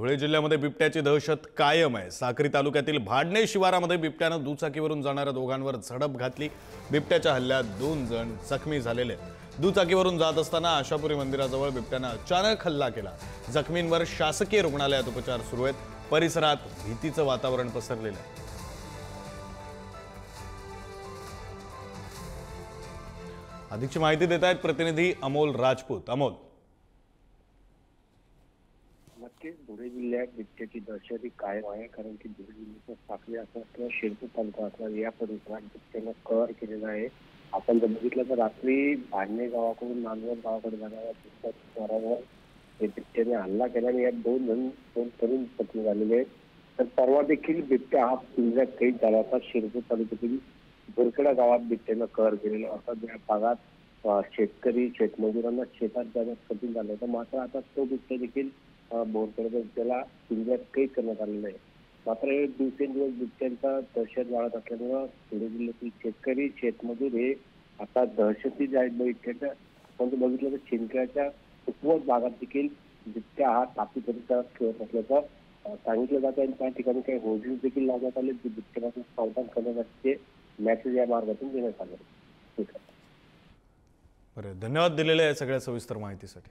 धुळे जिल्ह्यामध्ये बिबट्याची दहशत कायम आहे। साक्री तालुक्यातील भाडणे शिवारामध्ये बिबट्याने दुचाकीवरून जाणाऱ्या दोघांवर झडप घातली। बिबट्याच्या हल्ल्यात 2 जण जखमी झालेले आहेत। दुचाकीवरून जात असताना आशापुरी मंदिराजवळ बिबट्याने अचानक हल्ला केला। जखमींवर शासकीय रुग्णालयात उपचार सुरू आहेत। परिसरात भीतीचं वातावरण पसरलेलं आहे। अधिकची माहिती देत आहेत प्रतिनिधी अमोल राजपूत। अमोल, नक्कीच धुळे जिल्ह्यात बिबट्याची दहशत ही कायम आहे। कारण की धुळे जिल्ह्याचा साक्री असं किंवा शिरपूर तालुका असला या परिसरात बिबट्यानं कहर केलेला आहे। आपण जर बघितलं तर रात्री भाडणे गावाकडून नांदवड गावाकडे जाणाऱ्या रस्त्यावर बिबट्याने हल्ला केल्याने यात 2 तरुण जखमी झालेले आहेत। तर परवा देखील बिबट्या हा पिंजऱ्यात कैद झाला होता। शिरपूर तालुक्यातील बोरखेडा गावात बिबट्यानं कहर केलेला होता। या भागात शेतकरी शेतमजुरांना शेतात जाण्यास कठीण झालं होतं। मात्र आता तो बिबट्या देखील बोरखेडा बिबट्याला पिंजऱ्यात कैद करण्यात आलेला आहे। मात्र हे दिवसेंदिवस बिबट्यांचा दहशत वाढत असल्यामुळे धुळे जिल्ह्यातील शेतकरी शेतमजूर हे आता दहशतीत आहेत बिबट्याच्या। आपण बघितलं तर चिंचण्याच्या उपवत भागात देखील बिबट्या हा तापी परिसरात खेळत असल्याचं सांगितलं जातं आणि त्या ठिकाणी काही होर्डिंग देखील लावण्यात आले जे बिबट्यापासून सावधान करण्यासाठी मेसेज या मार्गातून देण्यात आले। धन्यवाद दिलेल्या या सगळ्या सविस्तर माहितीसाठी।